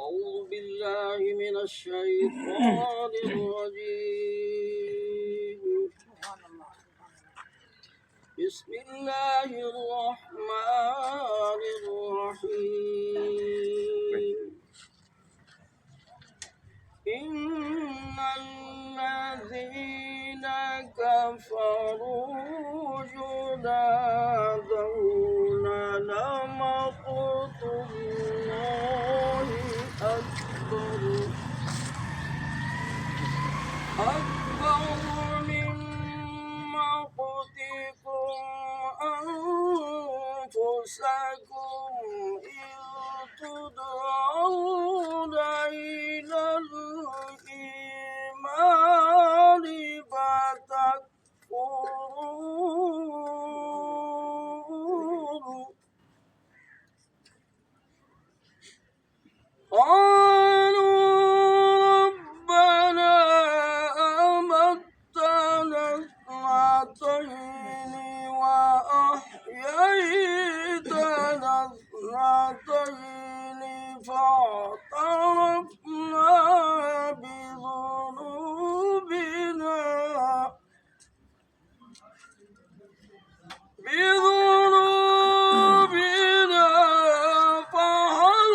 أعوذ بالله من الشيطان الرجيم بسم الله الرحمن الرحيم إن الذين كفروا ينادون لمقت الله أكبر من مقتكم أنفسكم إذ تدعون إلى الإيمان فتكفرون قالوا ربنا أمتنا اثنتين وأحييتنا اثنتين فاعترفنا بذنوبنا فهل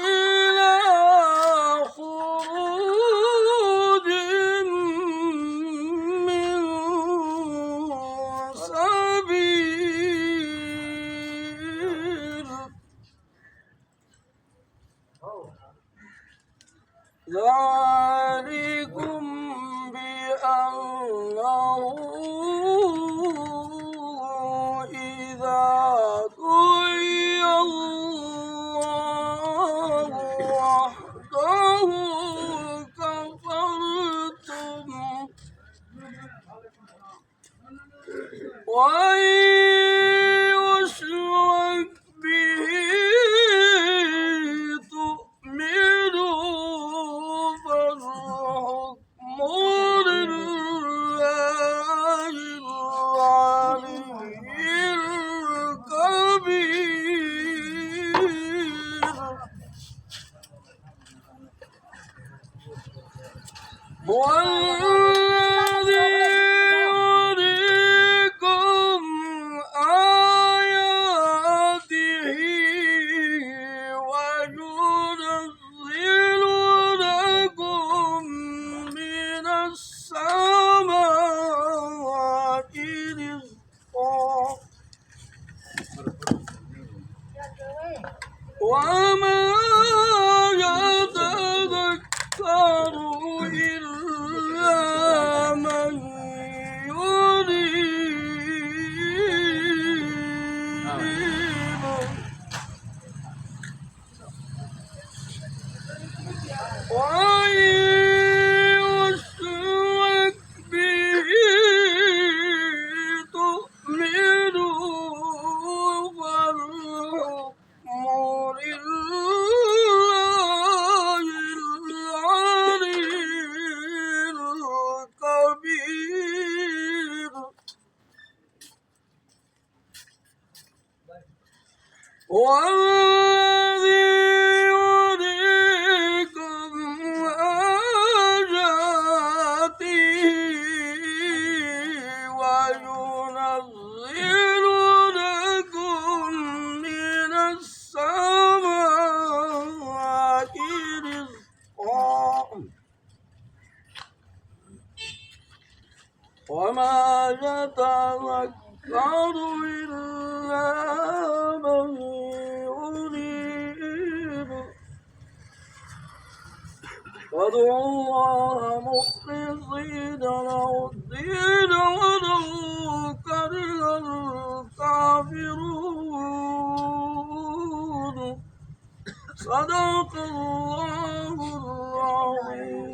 إلى خروج من سبيل ذلكم بأنه إذا دعي الله وحده كفرتم وإن يشرك به تؤمنوا فالحكم لله العلي الكبير هو الذي يريكم آياته وينزل لكم من السماء رزقا وما يتذكر إلا من يريد وإن يشرك به تؤمنوا فالحكم لله العلي الكبير هو الذي يريكم آياته وينزل لكم من السماء رزقا وما يتذكر إلا من يريد فادعوا الله مخلصين له الدين ولو كره الكافرون صدق الله العظيم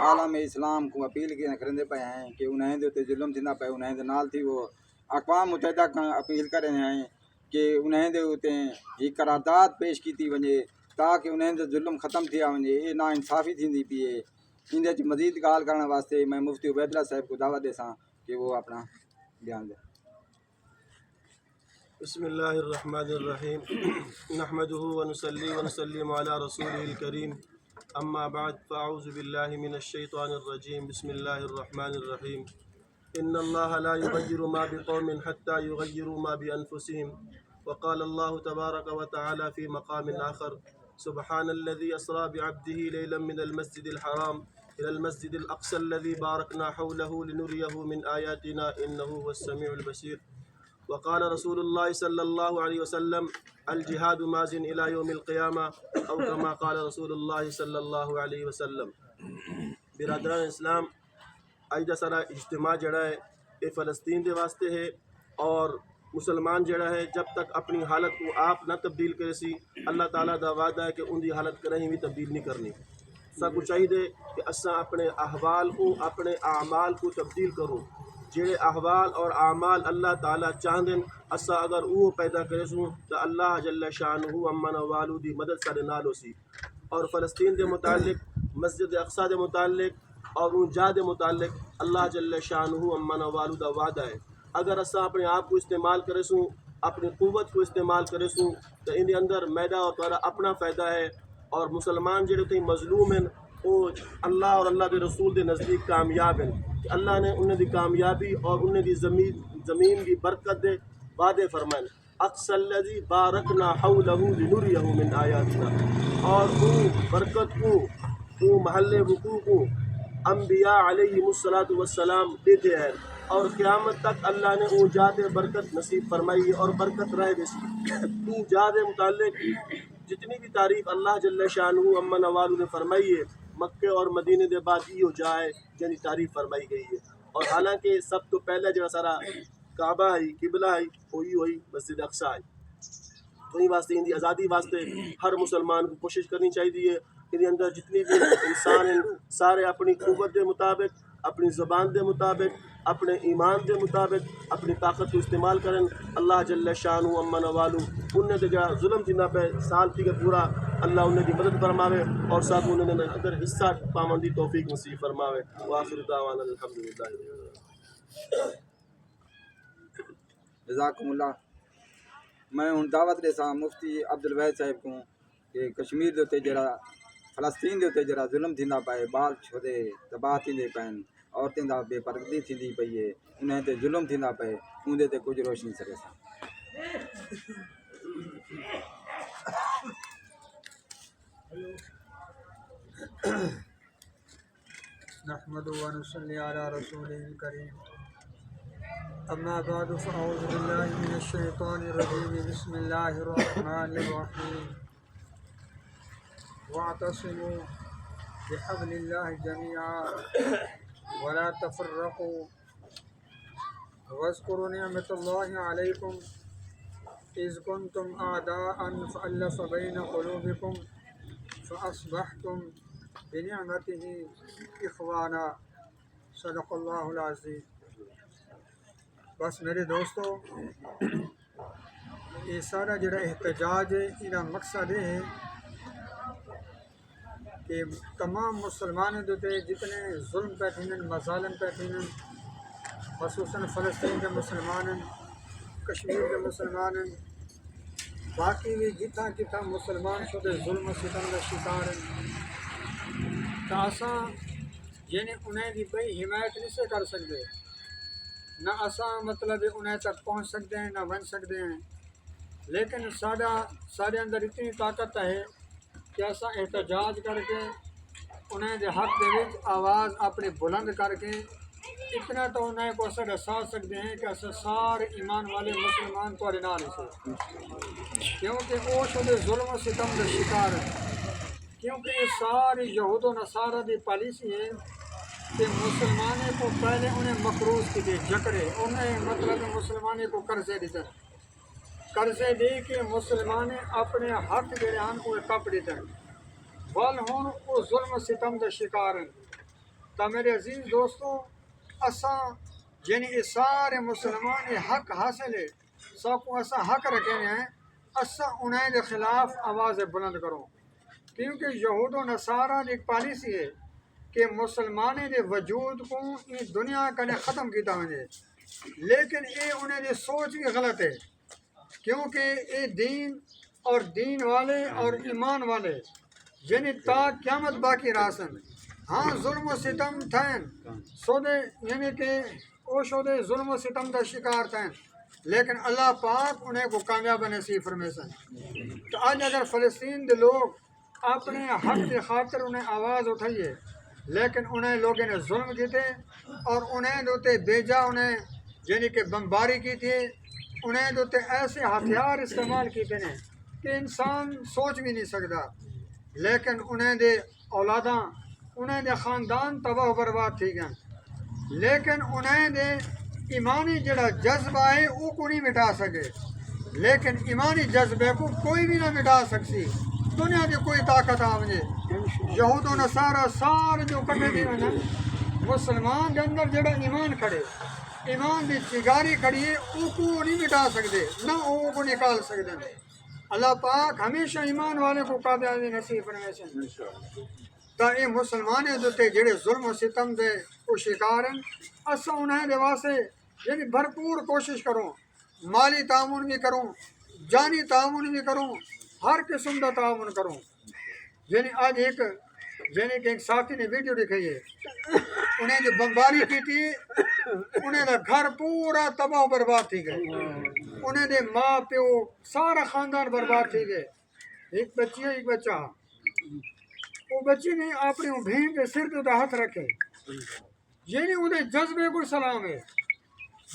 عالم اسلام کو اپیل کرندے پے ہیں کہ انہیں دے تے ظلم تھیندا پے انہیں دے نال تھی وہ اقوام متحدہ کا اپیل کر رہے ہیں کہ انہیں دے اتنے یہ قرارداد پیش کیتی ونجے تاکہ انہیں دے ظلم ختم تھیا ونجے یہ نا انصافی تھیندی پئی ہے اندے وچ مزید گال کرنے واسطے میں مفتی عبید اللہ صاحب کو دعوت دے ساں کہ وہ اپنا بیان دے. بسم اللہ الرحمن الرحیم نحمده ونصلي ونسلم على رسوله الكريم اما بعد فاعوذ باللہ من الشیطان الرجیم بسم اللہ الرحمن الرحیم ان اللہ لا يغير ما بقوم حتى يغيروا ما بانفسهم وقال اللہ تبارک وتعالى في مقام آخر سبحان الذي اسرى بعبده ليلا من المسجد الحرام الى المسجد الاقصى الذي باركنا حوله لنريه من آیاتنا انه هو السميع البصير وقال رسول اللہ صلی اللہ علیہ وسلم الجہاد مازن الى یوم القیامہ او کما قال رسول اللہ صلی اللہ علیہ وسلم. برادران اسلام اج دا سارا اجتماع جڑا ہے یہ فلسطین دے واسطے ہے اور مسلمان جڑا ہے جب تک اپنی حالت کو آپ نہ تبدیل کرے سی اللہ تعالیٰ دا وعدہ ہے کہ ان دی حالت کریں بھی تبدیل نہیں کرنی. سب کو چاہیے کہ اساں اپنے احوال کو اپنے اعمال کو تبدیل کرو جڑے احوال اور اعمال اللہ تعالیٰ چاہدن اسا اگر وہ پیدا کرے سوں تو اللہ جل شانہ امن والو دی مدد سارے نال ہو سی. اور فلسطین دے متعلق مسجد اقصی دے متعلق اور ان جا دے متعلق اللہ جل شانہ امن والو دا وعدہ ہے اگر اسا اپنے آپ کو استعمال کرے سوں اپنی قوت کو استعمال کرے سوں تو ان دے اندر میدا اور تارا اپنا فائدہ ہے اور مسلمان جڑے تھے مظلوم ہیں وہ اللہ اور اللہ دے رسول دے نزدیک کامیاب ہیں کہ اللہ نے انہیں دی کامیابی اور انہیں دی زمین دی برکت دے وعدے فرمائے اقصی الذی بارکنا حولہ لنریہ من آیاتنا اور وہ برکت کو وہ محل وقوع کو انبیاء علیہم السلام دیتے ہیں اور قیامت تک اللہ نے وہ جات برکت نصیب فرمائی اور برکت رہ دے سی. جات متعلق جتنی بھی تعریف اللہ جل شانہ امن والو نے فرمائی ہے مکے اور مدینے دے بعد یہ جائے جنی تعریف فرمائی گئی ہے اور حالانکہ سب تو پہلے جو سارا کعبہ ہے قبلہ ہے وہی مسجد اقصی ہے. تو یہ واسطے ان کی آزادی واسطے ہر مسلمان کو کوشش کرنی چاہیے کہ اندر جتنی بھی انسان ہیں سارے اپنی قوت دے مطابق اپنی زبان دے مطابق اپنے ایمان دے مطابق اپنی طاقت کو استعمال کریں. اللہ جل شانہ امن والو انہیں دے جا ظلم جنہ پہ سال تھی کہ پورا اللہ انہیں دی مدد فرماوے اور ساتھ انہیں نے اندر حصہ پامندی توفیق نصیب فرماوے. وآخر دعوانا الحمدللہ. جزاکم اللہ. میں ہن دعوت دے ساں مفتی عبدالوحید صاحب کو کہ کشمیر دے تے جڑا فلسطین دے تے جڑا ظلم تھیندا پئے بال چھوڑے تباہ تھیندے پئن عورتیں دا بے پردگی تھیندی پئی ہے انہیں تے ظلم تھیندا پئے اندے تے کچھ روشنی سکے سا. نحمد و نصلی علی رسول کریم اما بعد فاعوذ باللہ من الشیطان الرجیم بسم اللہ الرحمن الرحیم واعتصموا بحبل اللہ جميعا ولا تفرقوا واذكروا نعمة الله عليكم إذ كنتم أعداء فألف بين قلوبكم فأصبحتم بنعمته إخوانا. صدق اللہ العظیم. بس میرے دوستو یہ سارا جڑا احتجاج ہے یہ مقصد یہ ہے کہ تمام مسلمانوں دے جتنے ظلم پہ تھینن مظالم پہ تھینن خصوصاً فلسطین کے مسلمان کشمیر کے مسلمان باقی بھی جتنا جتنا مسلمان شدے ظلم و ستم کا شکار ہیں تو اساں یعنی انہیں دی بئی حمایت نہیں سے کر سکتے نہ اساں مطلب انہیں تک پہنچ سکتے ہیں نہ بن سکتے ہیں لیکن سارے اندر اتنی طاقت ہے کہ اساں احتجاج کر کے انہیں دے حق دے وچ آواز اپنی بلند کر کے اتنا تو انہیں کو اثر احساس سکتے ہیں کہ اساں سارے ایمان والے مسلمان تو نال سے کیونکہ وہ شدے ظلم و ستم کا شکار ہیں کیونکہ یہ ساری یہود و نصارہ دی پالیسی ہے کہ مسلمانے کو پہلے انہیں مقروض کی دے جکڑے انہیں مطلب مسلمانے کو قرضے دیتے قرضے دے کے مسلمانے اپنے حق دے رہن کو کپ دیتے بل ہوں وہ ظلم و ستم کا شکار ہیں تو میرے عزیز دوستوں اساں یعنی یہ سارے مسلمان یہ حق حاصل ہے سو اساں حق رکھے ہیں اساں انہیں کے خلاف آواز بلند کروں کیونکہ یہود و نصارہ کی ایک پالیسی ہے کہ مسلمانوں کے وجود کو یہ دنیا کا ختم کیتا وجے لیکن یہ انہیں دی سوچ بھی غلط ہے کیونکہ یہ دین اور دین والے اور ایمان والے یعنی تا قیامت باقی راسن ہاں ظلم و ستم تھین سودے یعنی کہ او شودے ظلم و ستم دا شکار تھین لیکن اللہ پاک انہیں کو کامیاب نصیب فرمیسن تو آج اگر فلسطین دے لوگ اپنے حق کی خاطر انہیں آواز اٹھائیے لیکن انہیں لوگوں نے ظلم کیتے اور انہیں دوتے بیجا انہیں یعنی کہ بمباری کی تھی انہیں دوتے ایسے ہتھیار استعمال کیتے ہیں کہ انسان سوچ بھی نہیں سکتا لیکن انہیں دے اولاداں انہیں دے خاندان تباہ و برباد تھی گئے لیکن انہیں دے ایمانی جڑا جذبہ ہے وہ کو نہیں مٹا سکے لیکن ایمانی جذبے کو کوئی بھی نہ مٹا سکسی دنیا کی کوئی طاقت آوجے یہود و نصارہ سارے جو کٹے دی نا مسلمان دے اندر جڑا ایمان کھڑے ایمان دی چگاری کھڑی ہے وہ کو نہیں مٹا سکتے نہ وہ کو نکال سکتے اللہ پاک ہمیشہ ایمان والے کو کامیابی نصیب فرمائے تا یہ مسلمانے دوتے جڑے ظلم و ستم دے کو شکار ہیں اساں انہیں دے واسطے یعنی بھرپور کوشش کروں مالی تعاون بھی کروں جانی تعاون بھی کروں ہر قسم کا تعاون کروں یعنی آج ایک یعنی کہ ایک ساتھی نے ویڈیو دکھائی ہے انہیں جو بمباری کی تھی انہیں دا گھر پورا تباہ و برباد تھی گئے انہیں دے ماں پیو سارا خاندان برباد تھی گئے ایک بچی ہے ایک بچہ وہ بچی نے اپنی بہن کے سر پہ ہاتھ رکھے یعنی انہیں جذبے کو سلام ہے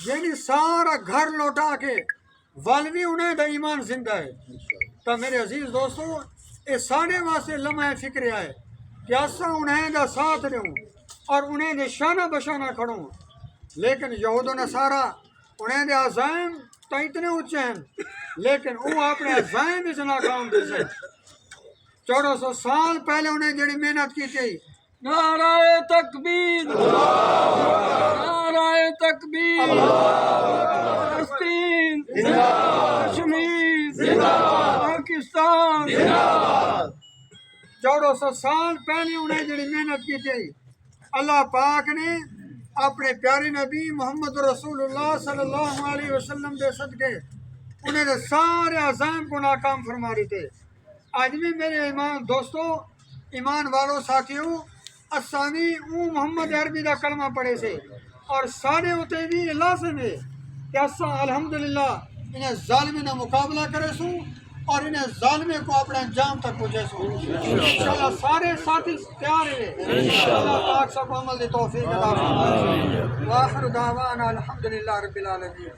یعنی سارا گھر لوٹا کے والوی انہیں دا ایمان زندہ ہے تو میرے عزیز دوستو یہ سارے واسطے لمحہ فکر آئے کہ اساں انہیں دا ساتھ لوں اور انہیں دے شانہ بشانہ کھڑوں لیکن یہود و نصارہ انہیں دے عزائم تو اتنے اونچے ہیں لیکن وہ اپنے عزائم اس ناکام دے سے 1400 سال پہلے انہیں جڑی محنت کی تھی نعرہ تکبیر نعرہ تکبیر فلسطین کشمیر پاکستان 1400 سال پہلے انہیں جڑی محنت کی تھی اللہ پاک نے اپنے پیارے نبی محمد رسول اللہ صلی اللہ علیہ وسلم دے صدقے انہیں دے سارے عزائم کو ناکام فرما رہی تھے آج بھی میرے ایمان دوستو ایمان والوں ساتھیوں اسامی محمد عربی دا کلمہ پڑھے سے اور سارے ہوتے بھی لازم ہے کہ اساں الحمدللہ انہیں ظالمین کا مقابلہ کرے سوں اور انہیں ظالمے کو اپنے انجام تک پہنچے سوں انشاءاللہ سارے ساتھی تیار ہیں اللہ پاک سب عمل دی توفیق عطا فرمائے وآخر دعوانا الحمدللہ رب العالمین